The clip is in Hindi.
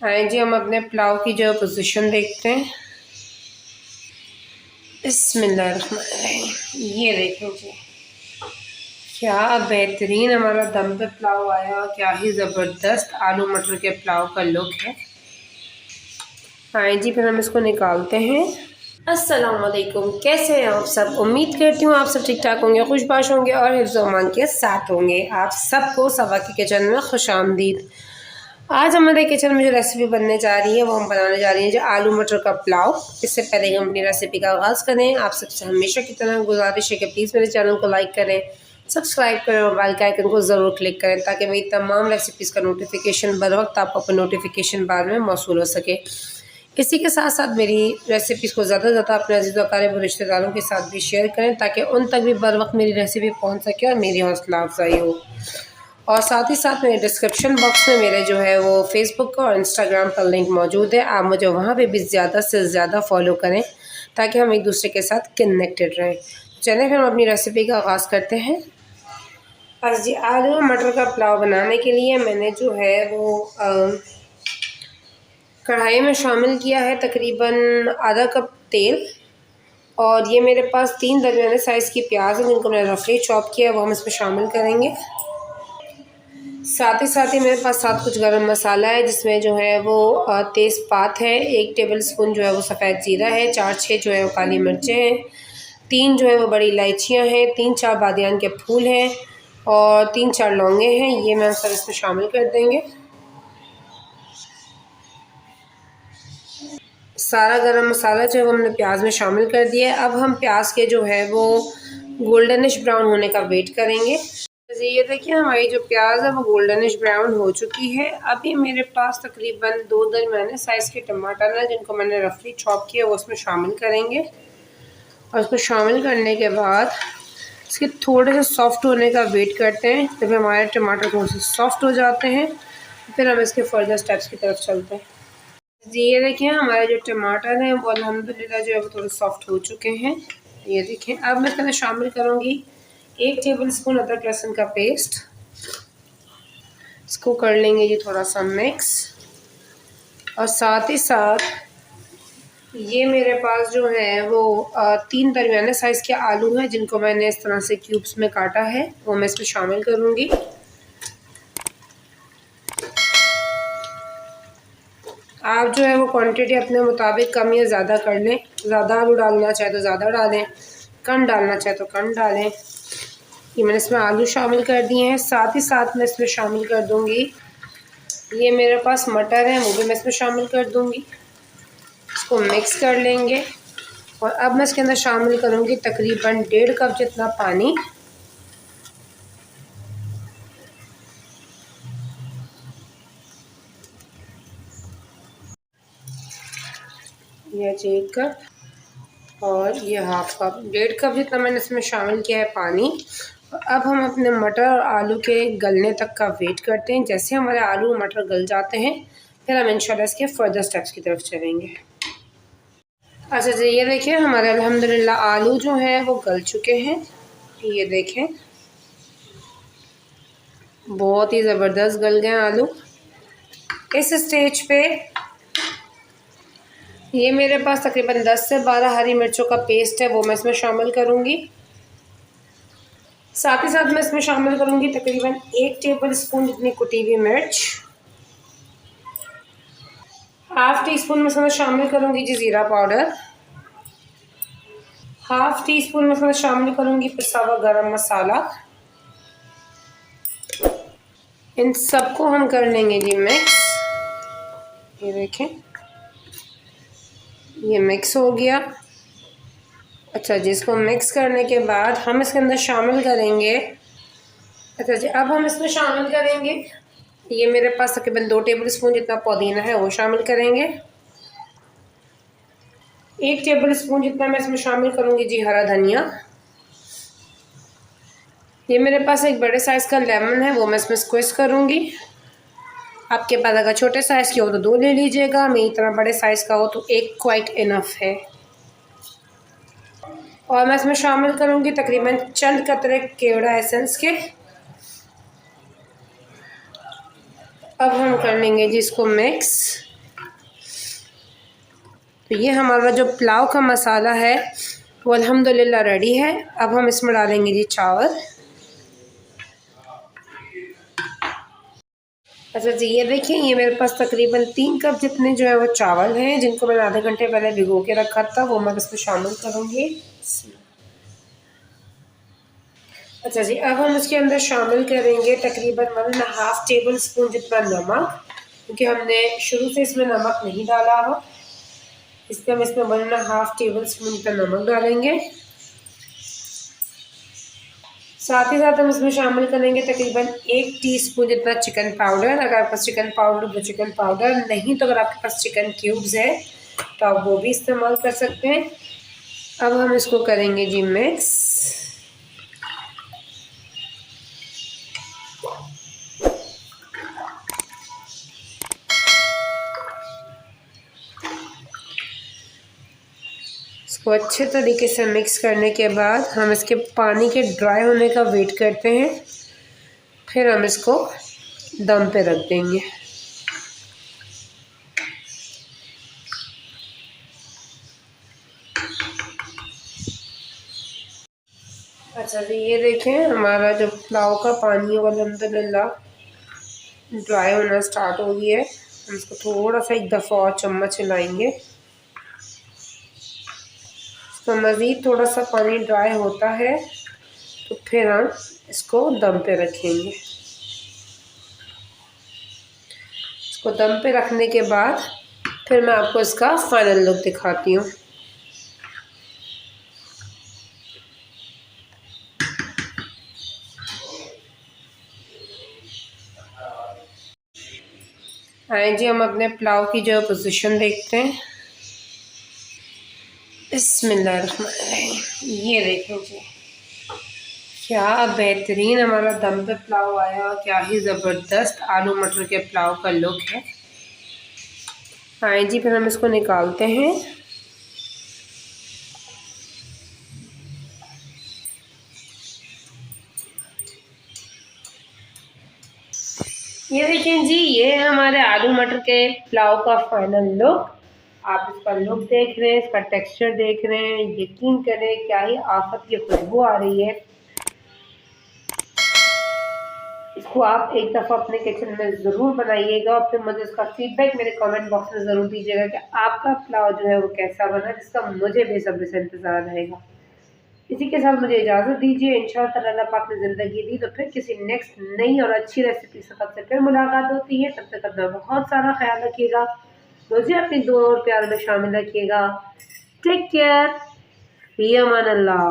आए जी, हम अपने पुलाव की जो पोजीशन देखते हैं। बिस्मिल्लाहिर्रहमानिर्रहीम। ये देखें जी, क्या बेहतरीन हमारा दम पे पुलाव आया और क्या ही ज़बरदस्त आलू मटर के पुलाव का लुक है। आए जी, फिर हम इसको निकालते हैं। अस्सलाम वालेकुम, कैसे हैं आप सब? उम्मीद करती हूँ आप सब ठीक ठाक होंगे, खुशबाश होंगे और हिफ्ज़-ओ-अमान के साथ होंगे। आप सबको सवा की किचन में खुशामदीद। आज हमारे किचन में जो रेसिपी बनने जा रही है वो हम बनाने जा रही हैं जो आलू मटर का पुलाव। इससे पहले हम अपनी रेसिपी का आगाज़ करें, आप सबसे हमेशा की तरह गुजारिश है कि प्लीज़ मेरे चैनल को लाइक करें, सब्सक्राइब करें और बेल के आइकन को ज़रूर क्लिक करें ताकि मेरी तमाम रेसिपीज़ का नोटिफिकेशन बर वक्त आपको अपने नोटिफिकेशन बार में मौसूल हो सके। इसी के साथ साथ मेरी रेसिपीज़ को ज़्यादा से ज़्यादा अपने अज़ीज़ व अक़ारिब और रिश्तेदारों के साथ भी शेयर करें ताकि उन तक भी बर वक्त मेरी रेसिपी पहुँच सके और मेरी हौसला अफजाई हो। और साथ ही साथ मेरे डिस्क्रिप्शन बॉक्स में मेरे जो है वो फेसबुक और इंस्टाग्राम पर लिंक मौजूद है। आप मुझे वहाँ पे भी ज़्यादा से ज़्यादा फॉलो करें ताकि हम एक दूसरे के साथ कनेक्टेड रहें। चलें फिर हम अपनी रेसिपी का आगाज़ करते हैं। बस जी, आलू मटर का पुलाव बनाने के लिए मैंने जो है वो कढ़ाई में शामिल किया है तकरीबन आधा कप तेल। और ये मेरे पास 3 दरमियाने साइज़ की प्याज है जिनको मैंने रफली चॉप किया है, वो हम इसमें शामिल करेंगे। साथ ही मेरे पास साथ कुछ गरम मसाला है जिसमें जो है वो तेज़पात है, 1 टेबल स्पून जो है वो सफ़ेद ज़ीरा है, 4-6 जो है वो काली मिर्चें हैं, 3 जो है वो बड़ी इलायचियाँ हैं, 3-4 बादियान के फूल हैं और 3-4 लौंगे हैं। ये मैं सब इसमें शामिल कर देंगे। सारा गरम मसाला जो है वो हमने प्याज में शामिल कर दिया है। अब हम प्याज के जो है वो गोल्डनिश ब्राउन होने का वेट करेंगे। ये देखिए, हमारी जो प्याज है वो गोल्डनिश ब्राउन हो चुकी है। अभी मेरे पास तकरीबन 2 दरमियाने साइज़ के टमाटर हैं जिनको मैंने रफली चॉप किया, वो उसमें शामिल करेंगे। और उसको शामिल करने के बाद इसके थोड़े से सॉफ्ट होने का वेट करते हैं। जब हमारे टमाटर थोड़े से सॉफ्ट हो जाते हैं फिर हम इसके फर्दर स्टेप्स की तरफ चलते हैं। जी, ये देखिए, हमारे जो टमाटर हैं वो अल्हम्दुलिल्लाह जो है वो थोड़े सॉफ्ट हो चुके हैं। ये देखें, अब मैं इसमें शामिल करूँगी 1 टेबल स्पून अदरक लहसुन का पेस्ट। इसको कर लेंगे जी थोड़ा सा मिक्स। और साथ ही साथ ये मेरे पास जो है वो 3 दरमियाने साइज़ के आलू हैं जिनको मैंने इस तरह से क्यूब्स में काटा है, वो मैं इसमें शामिल करूँगी। आप जो है वो क्वांटिटी अपने मुताबिक कम या ज़्यादा कर लें। ज़्यादा आलू डालना चाहे तो ज़्यादा डालें, कम डालना चाहे तो कम डालें। ये मैंने इसमें आलू शामिल कर दिए हैं। साथ ही साथ मैं इसमें शामिल कर दूँगी, ये मेरे पास मटर है, वो भी मैं इसमें शामिल कर दूँगी। इसको मिक्स कर लेंगे और अब मैं इसके अंदर शामिल करूँगी तकरीबन 1.5 कप जितना पानी। ये 1 कप और ये 1/2 कप, 1.5 कप जितना मैंने इसमें शामिल किया है पानी। अब हम अपने मटर और आलू के गलने तक का वेट करते हैं। जैसे हमारे आलू और मटर गल जाते हैं फिर हम इंशाल्लाह इसके फर्दर स्टेप्स की तरफ चलेंगे। अच्छा जी, ये देखिए, हमारे अल्हम्दुलिल्लाह आलू जो हैं वो गल चुके हैं। ये देखें, बहुत ही ज़बरदस्त गल गए आलू। इस स्टेज पे ये मेरे पास तकरीबन 10 से 12 हरी मिर्चों का पेस्ट है, वो मैं इसमें शामिल करूँगी। साथ ही साथ मैं इसमें शामिल करूँगी तकरीबन 1 टेबल स्पून जितनी कुटी हुई मिर्च। 1/2 टीस्पून में इसमें शामिल करूँगी जी ज़ीरा पाउडर। 1/2 टीस्पून में इसमें शामिल करूँगी पिसा हुआ गरम मसाला। इन सबको हम कर लेंगे जी मिक्स। ये देखें, ये मिक्स हो गया। अच्छा जी, इसको मिक्स करने के बाद हम इसके अंदर शामिल करेंगे, अच्छा जी, अब हम इसमें शामिल करेंगे, ये मेरे पास तकरीबन 2 टेबल स्पून जितना पुदीना है वो शामिल करेंगे। 1 टेबल स्पून जितना मैं इसमें शामिल करूँगी जी हरा धनिया। ये मेरे पास एक बड़े साइज़ का लेमन है, वो मैं इसमें स्क्विज करूँगी। आपके पास अगर छोटे साइज़ की हो तो 2 ले लीजिएगा, मेरी तरह बड़े साइज़ का हो तो 1 क्वाइट इनफ है। और मैं इसमें शामिल करूँगी तकरीबन चंद कतरे केवड़ा एसेंस के। अब हम कर लेंगे जी इसको मिक्स। तो ये हमारा जो पुलाव का मसाला है वो अल्हम्दुलिल्लाह रेडी है। अब हम इसमें डालेंगे जी चावल। अच्छा जी, ये देखिए, ये मेरे पास तकरीबन 3 कप जितने जो है वो चावल हैं, जिनको मैंने आधे घंटे पहले भिगो के रखा था, वो मैं इसमें शामिल करूँगी। अच्छा जी, अब हम इसके अंदर शामिल करेंगे तकरीबन 1.5 टेबल स्पून जितना नमक, क्योंकि हमने शुरू से इसमें नमक नहीं डाला हो, इसलिए हम इसमें 1.5 टेबल स्पून जितना नमक डालेंगे। साथ ही साथ हम इसमें शामिल करेंगे तकरीबन 1 टीस्पून जितना चिकन पाउडर। अगर आपके पास चिकन पाउडर तो चिकन पाउडर, नहीं तो अगर आपके पास चिकन क्यूब्स है तो आप वो भी इस्तेमाल कर सकते हैं। अब हम इसको करेंगे जी मिक्स। इसको अच्छे तरीके से मिक्स करने के बाद हम इसके पानी के ड्राई होने का वेट करते हैं, फिर हम इसको दम पे रख देंगे। अच्छा जी, ये देखें, हमारा जो पुलाव का पानी है वो अल्हम्दुलिल्लाह ड्राई होना स्टार्ट हो गया है। हम इसको थोड़ा सा एक दफ़ा और चम्मच हिलाएंगे। तो मज़ीद थोड़ा सा पानी ड्राई होता है तो फिर हम इसको दम पे रखेंगे। इसको दम पे रखने के बाद फिर मैं आपको इसका फाइनल लुक दिखाती हूँ। आए जी, हम अपने पुलाव की जो पोजीशन देखते हैं। बिस्मिल्लाहिर्रहमानिर्रहीम। ये देखें जी, क्या बेहतरीन हमारा दम पे पुलाव आया, क्या ही ज़बरदस्त आलू मटर के पुलाव का लुक है। आए जी, फिर हम इसको निकालते हैं। ये देखें जी, ये हमारे आलू मटर के पुलाव का फाइनल लुक। आप इसका लुक देख रहे हैं, इसका टेक्सचर देख रहे हैं, यकीन करें क्या ही आफत की खुशबू आ रही है। इसको आप एक दफ़ा अपने किचन में ज़रूर बनाइएगा और फिर मुझे उसका फीडबैक मेरे कमेंट बॉक्स में ज़रूर दीजिएगा कि आपका पुलाव जो है वो कैसा बना, जिसका मुझे बेसब्री से इंतज़ार रहेगा। इसी के साथ मुझे इजाज़त दीजिए। इंशाअल्लाह अल्लाह पाक ने ज़िंदगी दी तो फिर किसी नेक्स्ट नई और अच्छी रेसिपी से आपसे फिर मुलाकात होती है। तब तक अपना बहुत सारा ख्याल रखिएगा, मुझे अपनी दुआ और प्यार में शामिल रखिएगा। टेक केयर, फ़ी अमान अल्लाह।